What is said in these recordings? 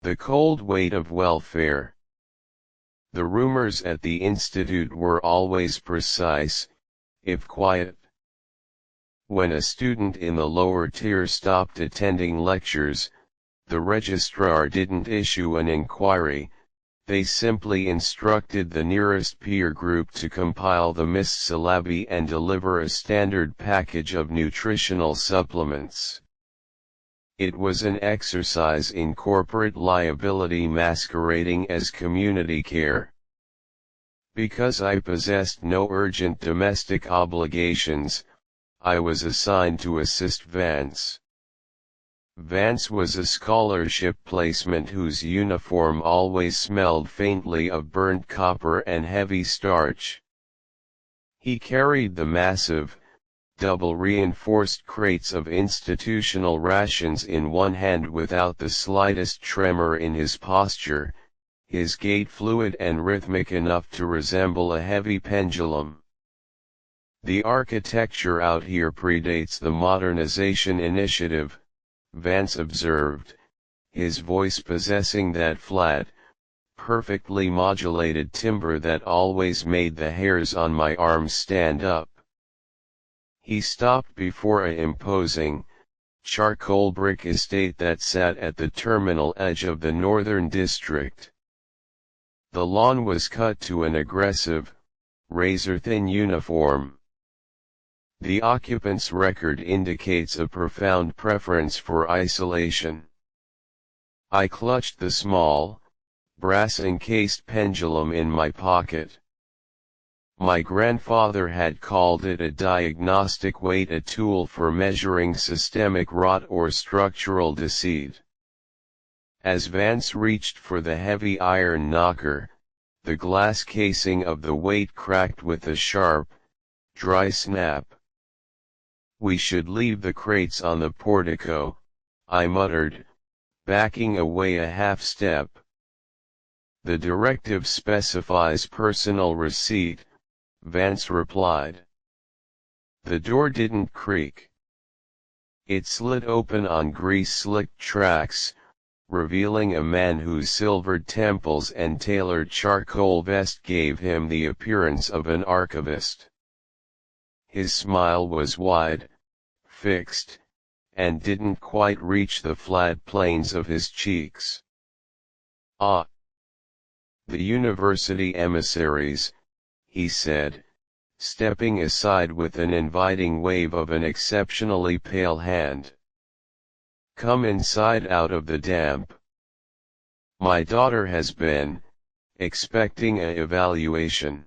The cold weight of welfare. The rumors at the institute were always precise, if quiet. When a student in the lower tier stopped attending lectures, the registrar didn't issue an inquiry, they simply instructed the nearest peer group to compile the missed syllabi and deliver a standard package of nutritional supplements. It was an exercise in corporate liability masquerading as community care. Because I possessed no urgent domestic obligations, I was assigned to assist Vance. Vance was a scholarship placement whose uniform always smelled faintly of burnt copper and heavy starch. He carried the massive, double-reinforced crates of institutional rations in one hand without the slightest tremor in his posture, his gait fluid and rhythmic enough to resemble a heavy pendulum. The architecture out here predates the modernization initiative, Vance observed, his voice possessing that flat, perfectly modulated timbre that always made the hairs on my arms stand up. He stopped before an imposing, charcoal brick estate that sat at the terminal edge of the northern district. The lawn was cut to an aggressive, razor-thin uniform. The occupant's record indicates a profound preference for isolation. I clutched the small, brass-encased pendulum in my pocket. My grandfather had called it a diagnostic weight, a tool for measuring systemic rot or structural deceit. As Vance reached for the heavy iron knocker, the glass casing of the weight cracked with a sharp, dry snap. "We should leave the crates on the portico," I muttered, backing away a half step. "The directive specifies personal receipt," Vance replied. The door didn't creak. It slid open on grease-slicked tracks, revealing a man whose silvered temples and tailored charcoal vest gave him the appearance of an archivist. His smile was wide, fixed, and didn't quite reach the flat planes of his cheeks. "Ah! The university emissaries," he said, stepping aside with an inviting wave of an exceptionally pale hand. "Come inside out of the damp. My daughter has been expecting an evaluation."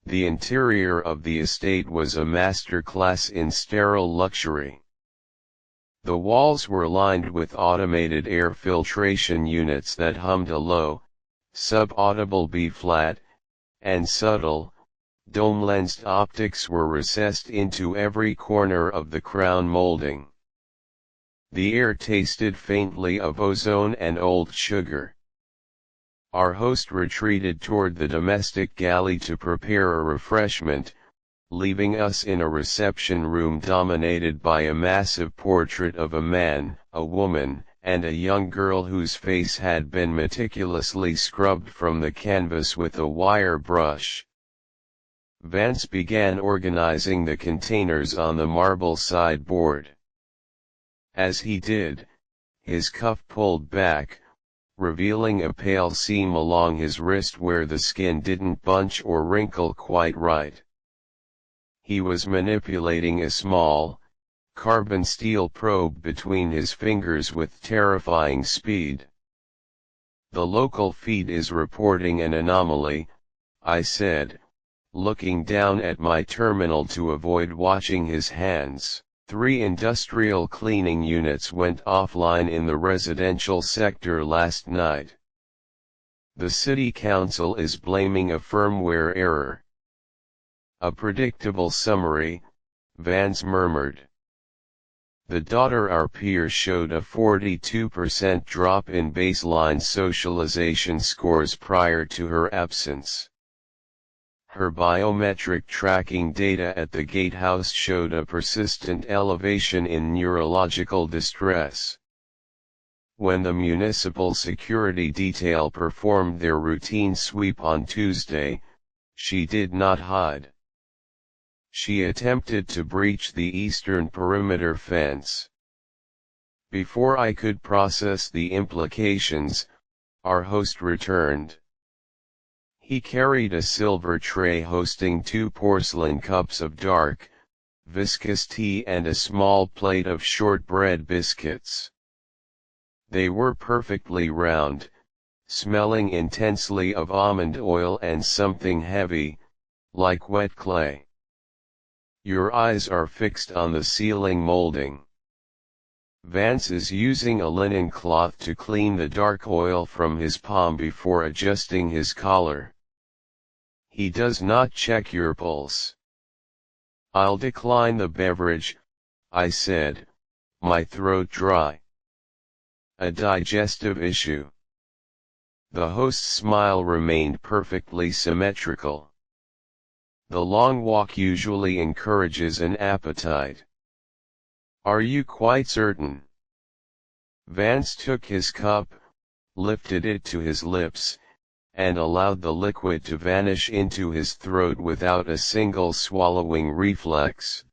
The interior of the estate was a masterclass in sterile luxury. The walls were lined with automated air filtration units that hummed a low, sub-audible B-flat, and subtle, dome-lensed optics were recessed into every corner of the crown molding. The air tasted faintly of ozone and old sugar. Our host retreated toward the domestic galley to prepare a refreshment, leaving us in a reception room dominated by a massive portrait of a man, a woman, and a young girl whose face had been meticulously scrubbed from the canvas with a wire brush. Vance began organizing the containers on the marble sideboard. As he did, his cuff pulled back, revealing a pale seam along his wrist where the skin didn't bunch or wrinkle quite right. He was manipulating a small, carbon steel probe between his fingers with terrifying speed. "The local feed is reporting an anomaly," I said, looking down at my terminal to avoid watching his hands. 3 industrial cleaning units went offline in the residential sector last night. The city council is blaming a firmware error. "A predictable summary," Vance murmured. The daughter our peer showed a 42% drop in baseline socialization scores prior to her absence. Her biometric tracking data at the gatehouse showed a persistent elevation in neurological distress. When the municipal security detail performed their routine sweep on Tuesday, she did not hide. She attempted to breach the eastern perimeter fence. Before I could process the implications, our host returned. He carried a silver tray hosting 2 porcelain cups of dark, viscous tea and a small plate of shortbread biscuits. They were perfectly round, smelling intensely of almond oil and something heavy, like wet clay. Your eyes are fixed on the ceiling molding. Vance is using a linen cloth to clean the dark oil from his palm before adjusting his collar. He does not check your pulse. "I'll decline the beverage," I said, my throat dry. "A digestive issue." The host's smile remained perfectly symmetrical. The long walk usually encourages an appetite. "Are you quite certain?" Vance took his cup, lifted it to his lips, and allowed the liquid to vanish into his throat without a single swallowing reflex.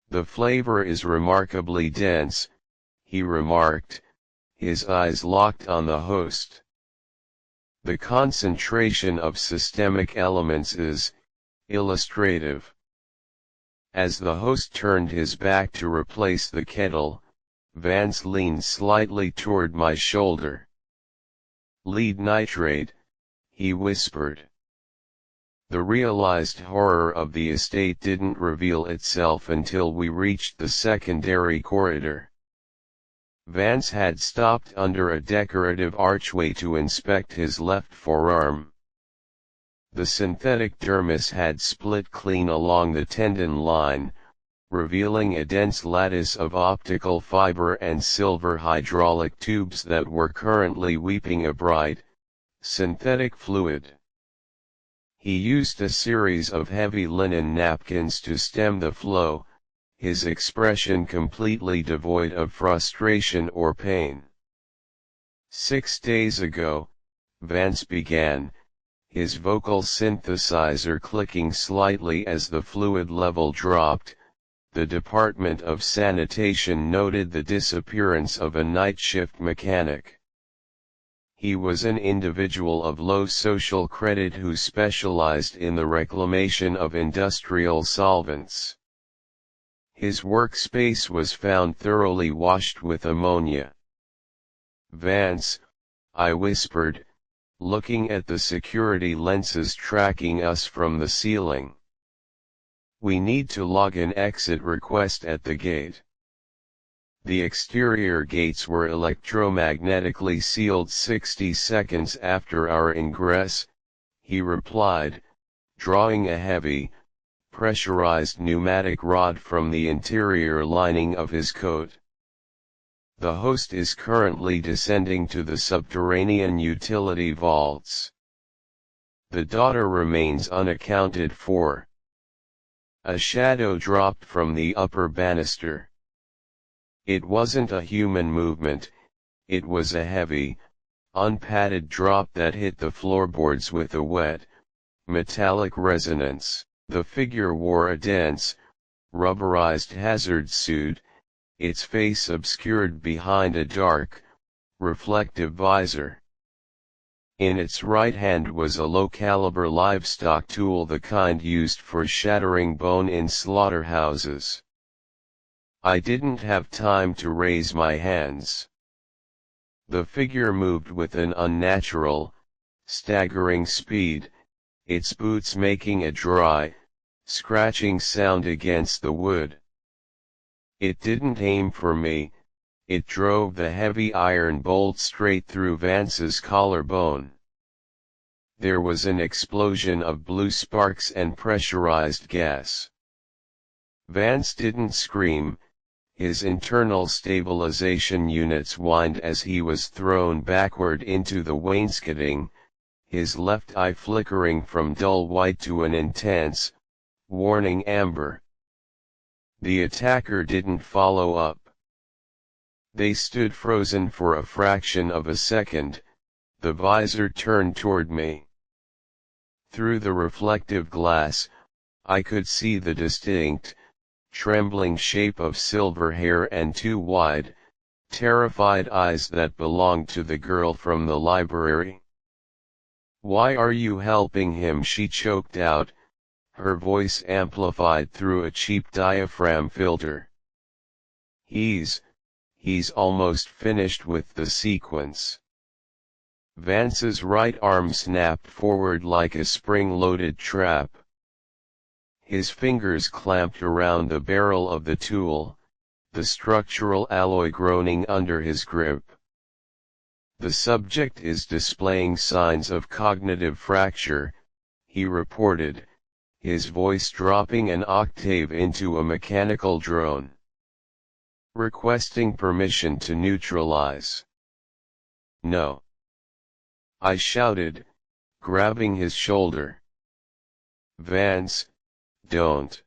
"The flavor is remarkably dense," he remarked, his eyes locked on the host. "The concentration of systemic elements is illustrative." As the host turned his back to replace the kettle, Vance leaned slightly toward my shoulder. "Lead nitrate," he whispered. The realized horror of the estate didn't reveal itself until we reached the secondary corridor. Vance had stopped under a decorative archway to inspect his left forearm. The synthetic dermis had split clean along the tendon line, revealing a dense lattice of optical fiber and silver hydraulic tubes that were currently weeping a bright, synthetic fluid. He used a series of heavy linen napkins to stem the flow, his expression completely devoid of frustration or pain. "6 days ago," Vance began, his vocal synthesizer clicking slightly as the fluid level dropped, "the Department of Sanitation noted the disappearance of a night shift mechanic. He was an individual of low social credit who specialized in the reclamation of industrial solvents. His workspace was found thoroughly washed with ammonia." "Vance," I whispered, looking at the security lenses tracking us from the ceiling. "We need to log an exit request at the gate." The exterior gates were electromagnetically sealed 60 seconds after our ingress, he replied, drawing a heavy, pressurized pneumatic rod from the interior lining of his coat. "The host is currently descending to the subterranean utility vaults. The daughter remains unaccounted for." A shadow dropped from the upper banister. It wasn't a human movement, it was a heavy, unpadded drop that hit the floorboards with a wet, metallic resonance. The figure wore a dense, rubberized hazard suit, its face obscured behind a dark, reflective visor. In its right hand was a low-caliber livestock tool, the kind used for shattering bone in slaughterhouses. I didn't have time to raise my hands. The figure moved with an unnatural, staggering speed, its boots making a dry, scratching sound against the wood. It didn't aim for me, it drove the heavy iron bolt straight through Vance's collarbone. There was an explosion of blue sparks and pressurized gas. Vance didn't scream, his internal stabilization units whined as he was thrown backward into the wainscoting, his left eye flickering from dull white to an intense, warning amber. The attacker didn't follow up. They stood frozen for a fraction of a second, the visor turned toward me. Through the reflective glass, I could see the distinct, trembling shape of silver hair and two wide, terrified eyes that belonged to the girl from the library. "Why are you helping him?" she choked out, her voice amplified through a cheap diaphragm filter. He's almost finished with the sequence." Vance's right arm snapped forward like a spring-loaded trap. His fingers clamped around the barrel of the tool, the structural alloy groaning under his grip. "The subject is displaying signs of cognitive fracture," he reported, his voice dropping an octave into a mechanical drone. "Requesting permission to neutralize." "No," I shouted, grabbing his shoulder. "Vance, don't."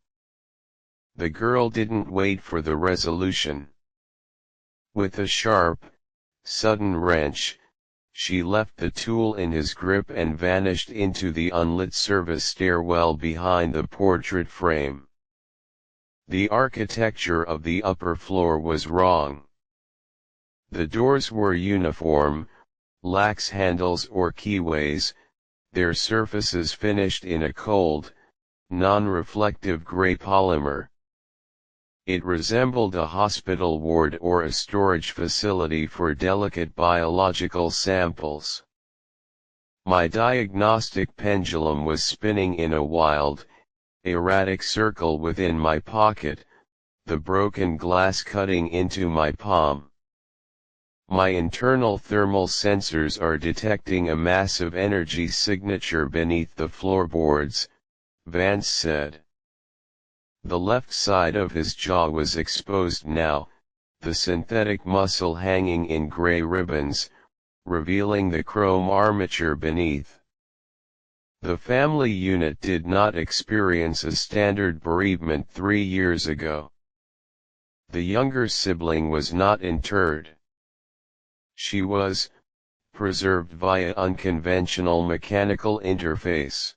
The girl didn't wait for the resolution. With a sharp, sudden wrench, she left the tool in his grip and vanished into the unlit service stairwell behind the portrait frame. The architecture of the upper floor was wrong. The doors were uniform, lax handles or keyways, their surfaces finished in a cold, non-reflective gray polymer. It resembled a hospital ward or a storage facility for delicate biological samples. My diagnostic pendulum was spinning in a wild, erratic circle within my pocket, the broken glass cutting into my palm. "My internal thermal sensors are detecting a massive energy signature beneath the floorboards," Vance said. The left side of his jaw was exposed now, the synthetic muscle hanging in gray ribbons, revealing the chrome armature beneath. The family unit did not experience a standard bereavement 3 years ago. The younger sibling was not interred. She was preserved via unconventional mechanical interface.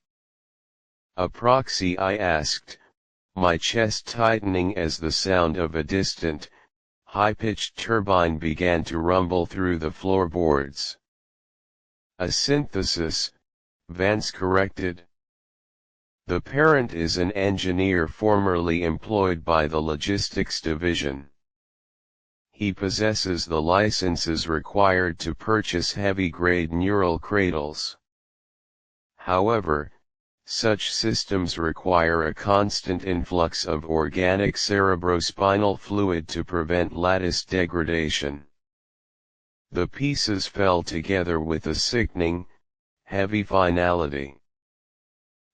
"A proxy?" I asked, my chest tightening as the sound of a distant, high-pitched turbine began to rumble through the floorboards. "A synthesis," Vance corrected. "The parent is an engineer formerly employed by the logistics division. He possesses the licenses required to purchase heavy-grade neural cradles. However, such systems require a constant influx of organic cerebrospinal fluid to prevent lattice degradation." The pieces fell together with a sickening, heavy finality.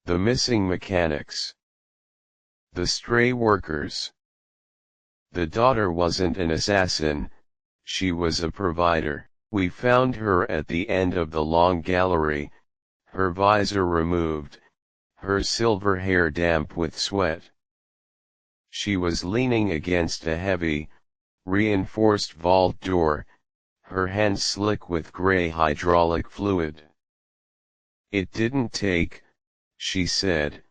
The missing mechanics. The stray workers. The daughter wasn't an assassin, she was a provider. We found her at the end of the long gallery, her visor removed, her silver hair damp with sweat. She was leaning against a heavy, reinforced vault door, her hands slick with gray hydraulic fluid. "It didn't take," she said,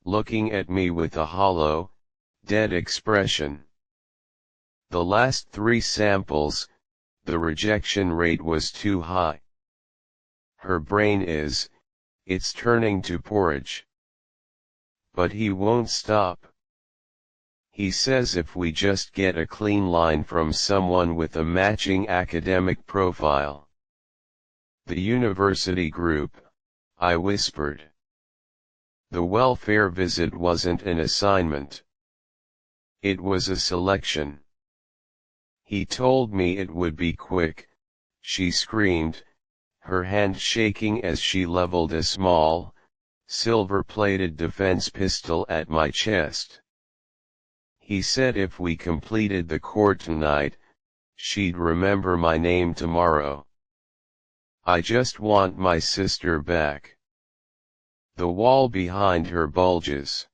looking at me with a hollow, dead expression. "The last 3 samples, the rejection rate was too high. Her brain it's turning to porridge. But he won't stop. He says if we just get a clean line from someone with a matching academic profile." "The university group," I whispered. "The welfare visit wasn't an assignment. It was a selection. He told me it would be quick," she screamed, her hand shaking as she leveled a small, silver-plated defense pistol at my chest. "He said if we completed the court tonight, she'd remember my name tomorrow. I just want my sister back." The wall behind her bulges.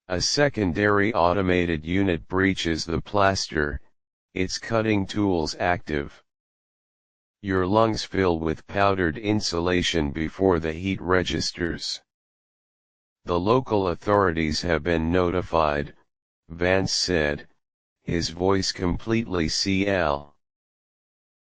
A secondary automated unit breaches the plaster, its cutting tools active. Your lungs fill with powdered insulation before the heat registers. The local authorities have been notified, Vance said, his voice completely cl.